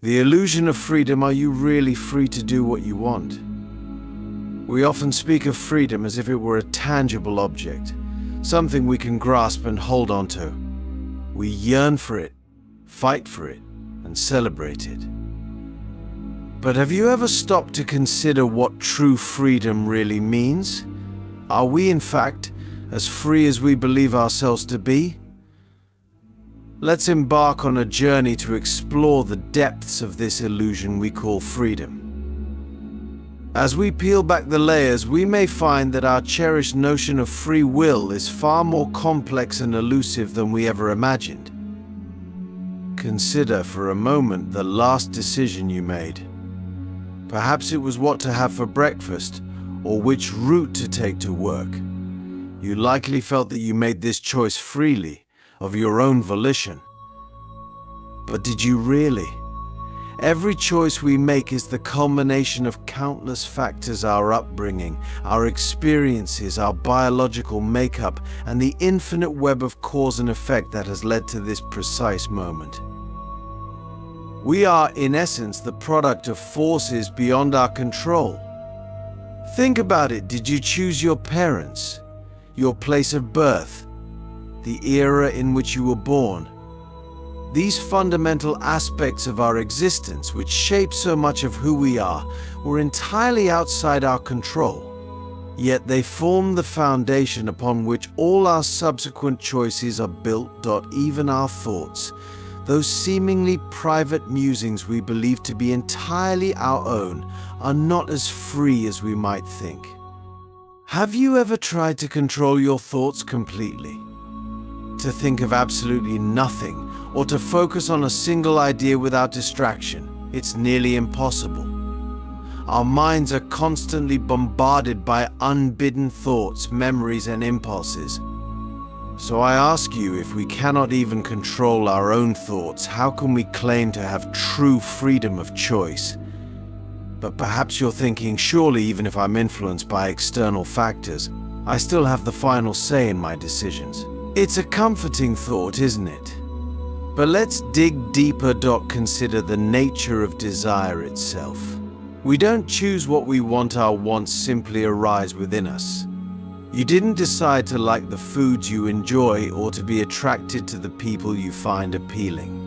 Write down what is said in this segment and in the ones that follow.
The illusion of freedom. Are you really free to do what you want? We often speak of freedom as if it were a tangible object, something we can grasp and hold on to. We yearn for it, fight for it, and celebrate it. But have you ever stopped to consider what true freedom really means? Are we, in fact, as free as we believe ourselves to be? Let's embark on a journey to explore the depths of this illusion we call freedom. As we peel back the layers, we may find that our cherished notion of free will is far more complex and elusive than we ever imagined. Consider for a moment the last decision you made. Perhaps it was what to have for breakfast or which route to take to work. You likely felt that you made this choice freely, of your own volition. But did you really? Every choice we make is the culmination of countless factors: our upbringing, our experiences, our biological makeup, and the infinite web of cause and effect that has led to this precise moment. We are, in essence, the product of forces beyond our control. Think about it. Did you choose your parents, your place of birth, the era in which you were born? These fundamental aspects of our existence, which shape so much of who we are, were entirely outside our control. Yet they form the foundation upon which all our subsequent choices are built. Even our thoughts, those seemingly private musings we believe to be entirely our own, are not as free as we might think. Have you ever tried to control your thoughts completely? To think of absolutely nothing, or to focus on a single idea without distraction? It's nearly impossible. Our minds are constantly bombarded by unbidden thoughts, memories, and impulses. So I ask you, if we cannot even control our own thoughts, how can we claim to have true freedom of choice? But perhaps you're thinking, surely even if I'm influenced by external factors, I still have the final say in my decisions. It's a comforting thought, isn't it? But let's dig deeper. Consider the nature of desire itself. We don't choose what we want. Our wants simply arise within us. You didn't decide to like the foods you enjoy or to be attracted to the people you find appealing.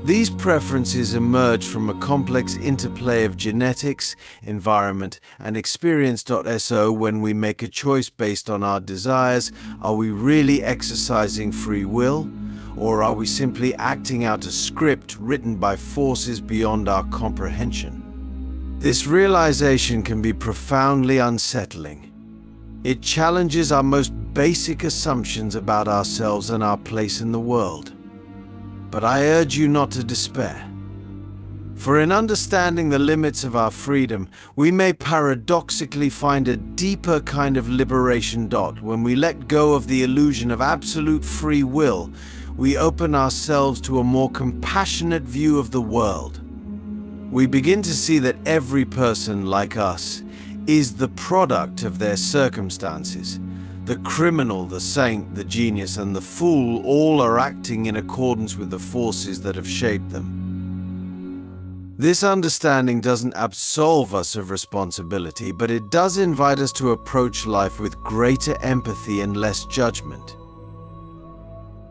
These preferences emerge from a complex interplay of genetics, environment, and experience. So when we make a choice based on our desires, are we really exercising free will? Or are we simply acting out a script written by forces beyond our comprehension? This realization can be profoundly unsettling. It challenges our most basic assumptions about ourselves and our place in the world. But I urge you not to despair. For in understanding the limits of our freedom, we may paradoxically find a deeper kind of liberation. When we let go of the illusion of absolute free will, we open ourselves to a more compassionate view of the world. We begin to see that every person, like us, is the product of their circumstances. The criminal, the saint, the genius, and the fool all are acting in accordance with the forces that have shaped them. This understanding doesn't absolve us of responsibility, but it does invite us to approach life with greater empathy and less judgment.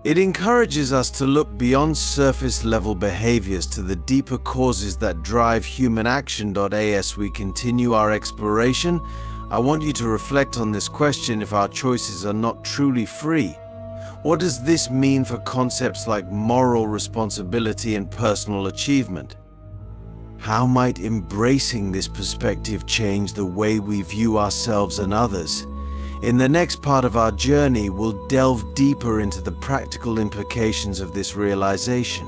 It encourages us to look beyond surface-level behaviors to the deeper causes that drive human action. As we continue our exploration, I want you to reflect on this question: if our choices are not truly free, what does this mean for concepts like moral responsibility and personal achievement? How might embracing this perspective change the way we view ourselves and others? In the next part of our journey, we'll delve deeper into the practical implications of this realization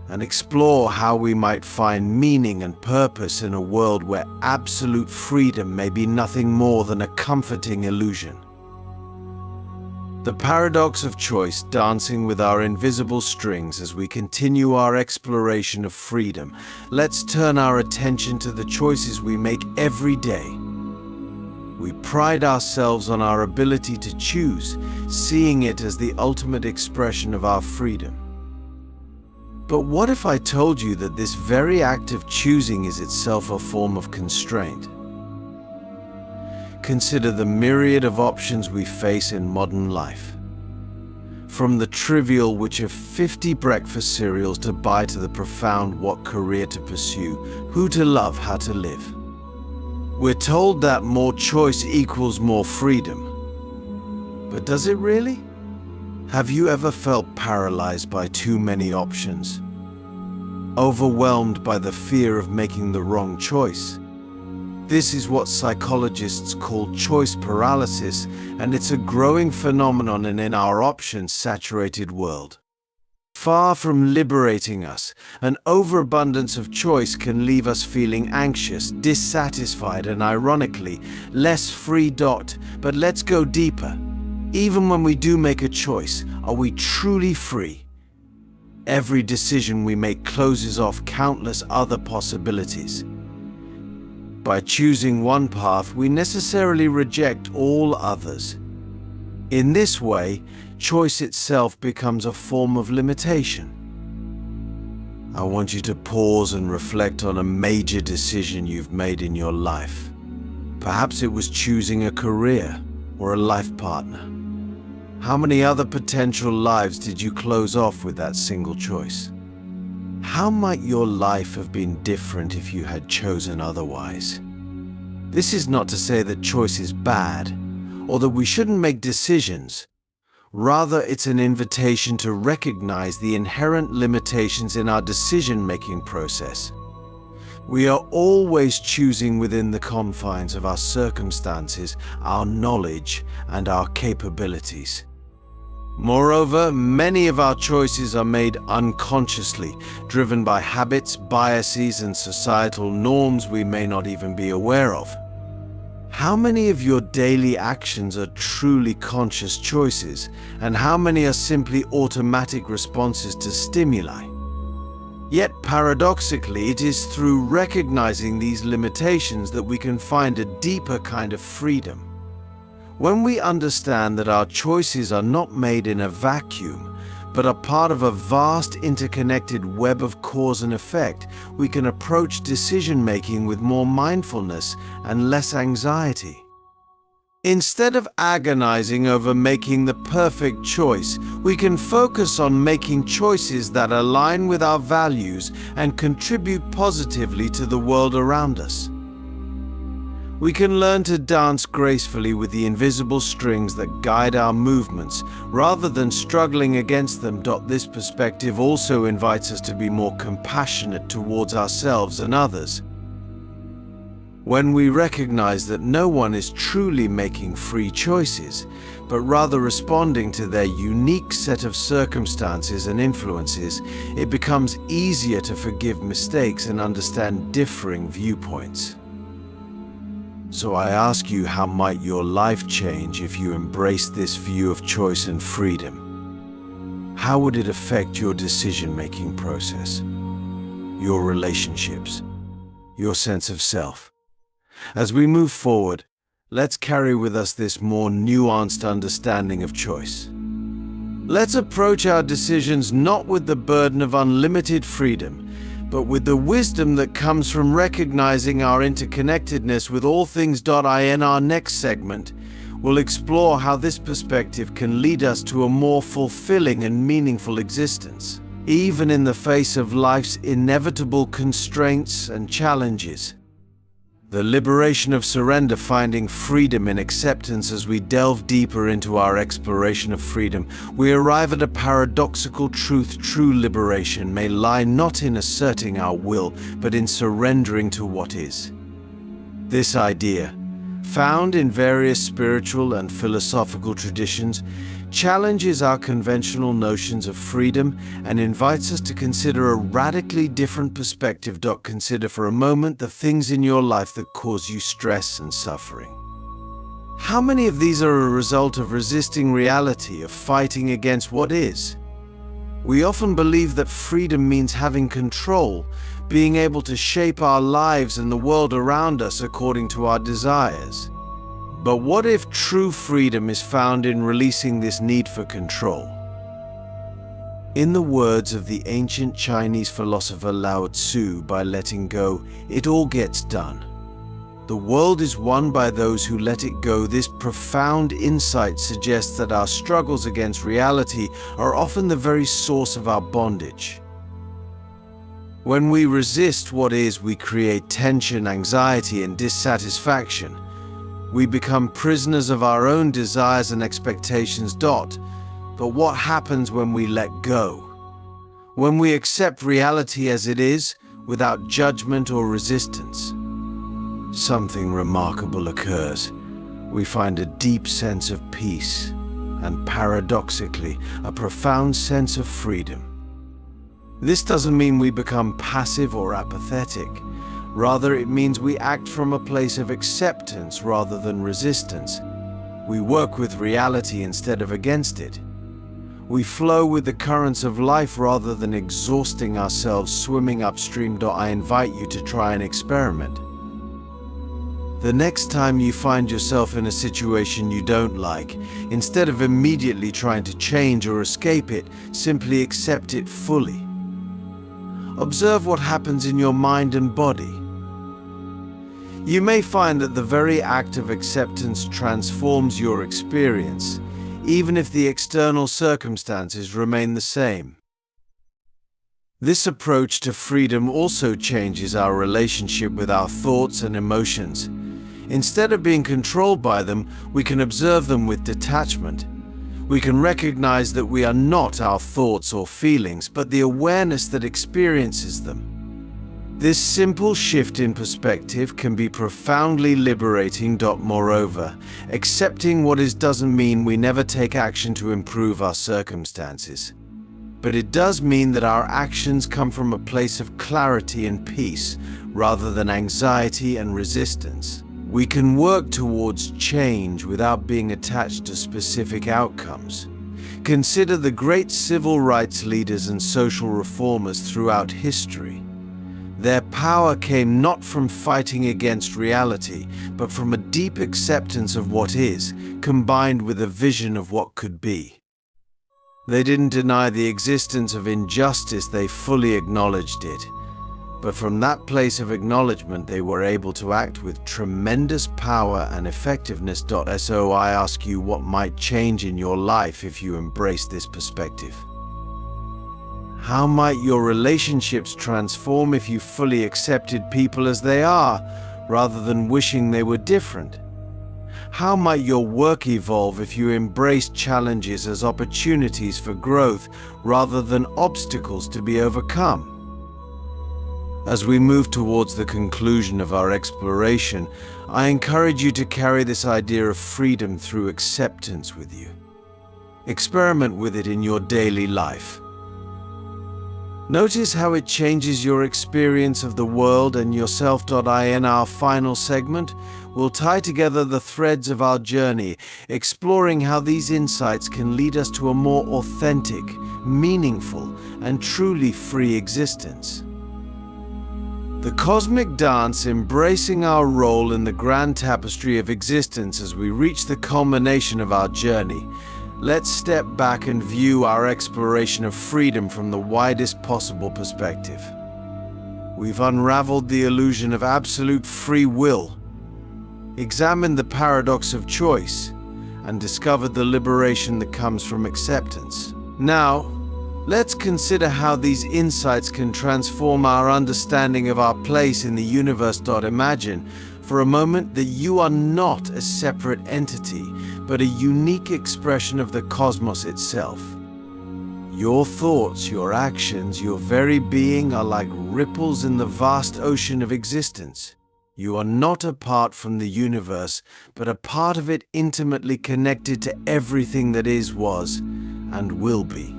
and explore how we might find meaning and purpose in a world where absolute freedom may be nothing more than a comforting illusion. The paradox of choice, dancing with our invisible strings as we continue our exploration of freedom. Let's turn our attention to the choices we make every day. We pride ourselves on our ability to choose, seeing it as the ultimate expression of our freedom. But what if I told you that this very act of choosing is itself a form of constraint? Consider the myriad of options we face in modern life. From the trivial which of 50 breakfast cereals to buy to the profound what career to pursue, who to love, how to live. We're told that more choice equals more freedom. But does it really? Have you ever felt paralyzed by too many options? Overwhelmed by the fear of making the wrong choice? This is what psychologists call choice paralysis, and it's a growing phenomenon in our option-saturated world. Far from liberating us, an overabundance of choice can leave us feeling anxious, dissatisfied, and ironically, less free. But let's go deeper. Even when we do make a choice, are we truly free? Every decision we make closes off countless other possibilities. By choosing one path, we necessarily reject all others. In this way, choice itself becomes a form of limitation. I want you to pause and reflect on a major decision you've made in your life. Perhaps it was choosing a career or a life partner. How many other potential lives did you close off with that single choice? How might your life have been different if you had chosen otherwise? This is not to say that choice is bad, or that we shouldn't make decisions. Rather, it's an invitation to recognize the inherent limitations in our decision-making process. We are always choosing within the confines of our circumstances, our knowledge, and our capabilities. Moreover, many of our choices are made unconsciously, driven by habits, biases, and societal norms we may not even be aware of. How many of your daily actions are truly conscious choices, and how many are simply automatic responses to stimuli? Yet paradoxically, it is through recognizing these limitations that we can find a deeper kind of freedom. When we understand that our choices are not made in a vacuum, but are part of a vast interconnected web of cause and effect, we can approach decision-making with more mindfulness and less anxiety. Instead of agonizing over making the perfect choice, we can focus on making choices that align with our values and contribute positively to the world around us. We can learn to dance gracefully with the invisible strings that guide our movements, rather than struggling against them. This perspective also invites us to be more compassionate towards ourselves and others. When we recognize that no one is truly making free choices, but rather responding to their unique set of circumstances and influences, it becomes easier to forgive mistakes and understand differing viewpoints. So I ask you, how might your life change if you embraced this view of choice and freedom? How would it affect your decision-making process, your relationships, your sense of self? As we move forward, let's carry with us this more nuanced understanding of choice. Let's approach our decisions not with the burden of unlimited freedom, but with the wisdom that comes from recognizing our interconnectedness with all things. In our next segment, we'll explore how this perspective can lead us to a more fulfilling and meaningful existence, even in the face of life's inevitable constraints and challenges. The liberation of surrender, finding freedom in acceptance. As we delve deeper into our exploration of freedom, we arrive at a paradoxical truth. True liberation may lie not in asserting our will, but in surrendering to what is. This idea, found in various spiritual and philosophical traditions, challenges our conventional notions of freedom and invites us to consider a radically different perspective. Consider for a moment the things in your life that cause you stress and suffering. How many of these are a result of resisting reality, of fighting against what is? We often believe that freedom means having control, being able to shape our lives and the world around us according to our desires. But what if true freedom is found in releasing this need for control? In the words of the ancient Chinese philosopher Lao Tzu, by letting go, it all gets done. The world is won by those who let it go. This profound insight suggests that our struggles against reality are often the very source of our bondage. When we resist what is, we create tension, anxiety, and dissatisfaction. We become prisoners of our own desires and expectations. But what happens when we let go? When we accept reality as it is, without judgment or resistance? Something remarkable occurs. We find a deep sense of peace, and paradoxically, a profound sense of freedom. This doesn't mean we become passive or apathetic. Rather, it means we act from a place of acceptance rather than resistance. We work with reality instead of against it. We flow with the currents of life rather than exhausting ourselves swimming upstream. I invite you to try an experiment. The next time you find yourself in a situation you don't like, instead of immediately trying to change or escape it, simply accept it fully. Observe what happens in your mind and body. You may find that the very act of acceptance transforms your experience, even if the external circumstances remain the same. This approach to freedom also changes our relationship with our thoughts and emotions. Instead of being controlled by them, we can observe them with detachment. We can recognize that we are not our thoughts or feelings, but the awareness that experiences them. This simple shift in perspective can be profoundly liberating. Moreover, accepting what is doesn't mean we never take action to improve our circumstances. But it does mean that our actions come from a place of clarity and peace, rather than anxiety and resistance. We can work towards change without being attached to specific outcomes. Consider the great civil rights leaders and social reformers throughout history. Their power came not from fighting against reality, but from a deep acceptance of what is, combined with a vision of what could be. They didn't deny the existence of injustice, they fully acknowledged it. But from that place of acknowledgement, they were able to act with tremendous power and effectiveness. So I ask you, what might change in your life if you embrace this perspective? How might your relationships transform if you fully accepted people as they are, rather than wishing they were different? How might your work evolve if you embraced challenges as opportunities for growth, rather than obstacles to be overcome? As we move towards the conclusion of our exploration, I encourage you to carry this idea of freedom through acceptance with you. Experiment with it in your daily life. Notice how it changes your experience of the world and yourself. In our final segment, we'll tie together the threads of our journey, exploring how these insights can lead us to a more authentic, meaningful, and truly free existence. The cosmic dance, embracing our role in the grand tapestry of existence. As we reach the culmination of our journey, let's step back and view our exploration of freedom from the widest possible perspective. We've unraveled the illusion of absolute free will, examined the paradox of choice, and discovered the liberation that comes from acceptance. Now, let's consider how these insights can transform our understanding of our place in the universe. Imagine for a moment that you are not a separate entity, but a unique expression of the cosmos itself. Your thoughts, your actions, your very being are like ripples in the vast ocean of existence. You are not apart from the universe, but a part of it, intimately connected to everything that is, was, and will be.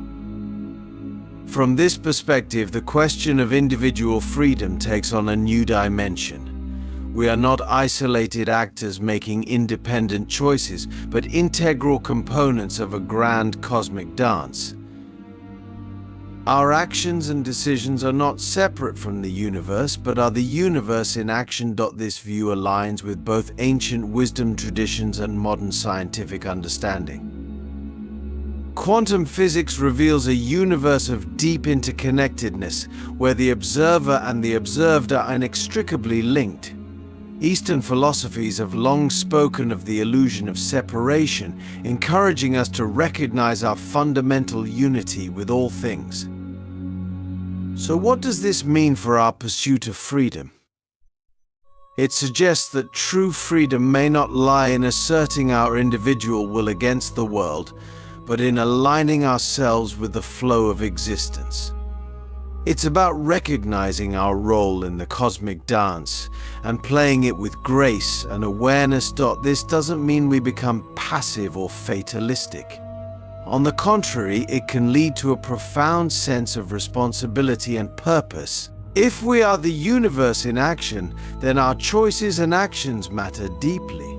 From this perspective, the question of individual freedom takes on a new dimension. We are not isolated actors making independent choices, but integral components of a grand cosmic dance. Our actions and decisions are not separate from the universe, but are the universe in action. This view aligns with both ancient wisdom traditions and modern scientific understanding. Quantum physics reveals a universe of deep interconnectedness, where the observer and the observed are inextricably linked. Eastern philosophies have long spoken of the illusion of separation, encouraging us to recognize our fundamental unity with all things. So what does this mean for our pursuit of freedom? It suggests that true freedom may not lie in asserting our individual will against the world, but in aligning ourselves with the flow of existence. It's about recognizing our role in the cosmic dance and playing it with grace and awareness. This doesn't mean we become passive or fatalistic. On the contrary, it can lead to a profound sense of responsibility and purpose. If we are the universe in action, then our choices and actions matter deeply.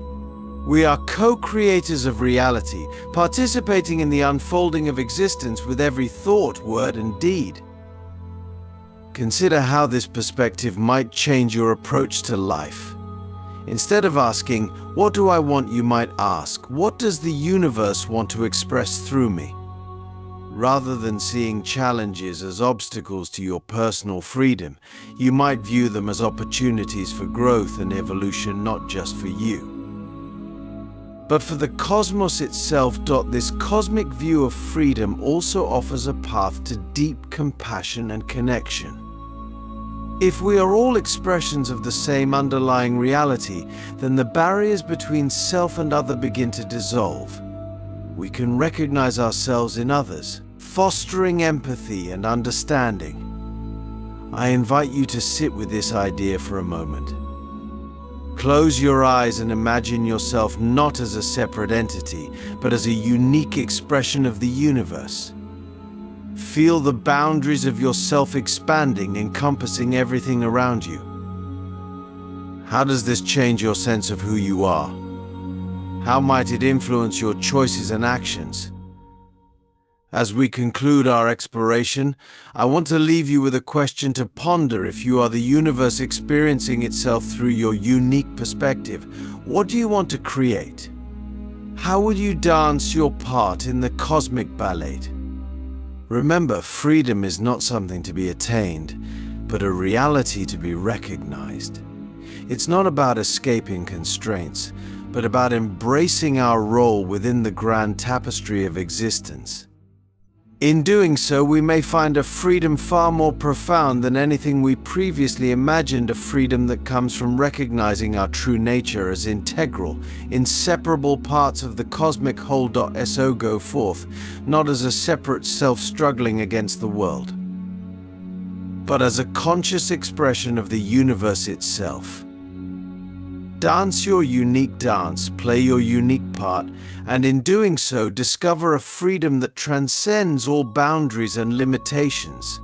We are co-creators of reality, participating in the unfolding of existence with every thought, word, and deed. Consider how this perspective might change your approach to life. Instead of asking, "What do I want?" you might ask, "What does the universe want to express through me?" Rather than seeing challenges as obstacles to your personal freedom, you might view them as opportunities for growth and evolution, not just for you, but for the cosmos itself. This cosmic view of freedom also offers a path to deep compassion and connection. If we are all expressions of the same underlying reality, then the barriers between self and other begin to dissolve. We can recognize ourselves in others, fostering empathy and understanding. I invite you to sit with this idea for a moment. Close your eyes and imagine yourself not as a separate entity, but as a unique expression of the universe. Feel the boundaries of yourself expanding, encompassing everything around you. How does this change your sense of who you are? How might it influence your choices and actions? As we conclude our exploration, I want to leave you with a question to ponder. If you are the universe experiencing itself through your unique perspective, what do you want to create? How will you dance your part in the cosmic ballet? Remember, freedom is not something to be attained, but a reality to be recognized. It's not about escaping constraints, but about embracing our role within the grand tapestry of existence. In doing so, we may find a freedom far more profound than anything we previously imagined, a freedom that comes from recognizing our true nature as integral, inseparable parts of the cosmic whole. So go forth, not as a separate self struggling against the world, but as a conscious expression of the universe itself. Dance your unique dance, play your unique part, and in doing so, discover a freedom that transcends all boundaries and limitations.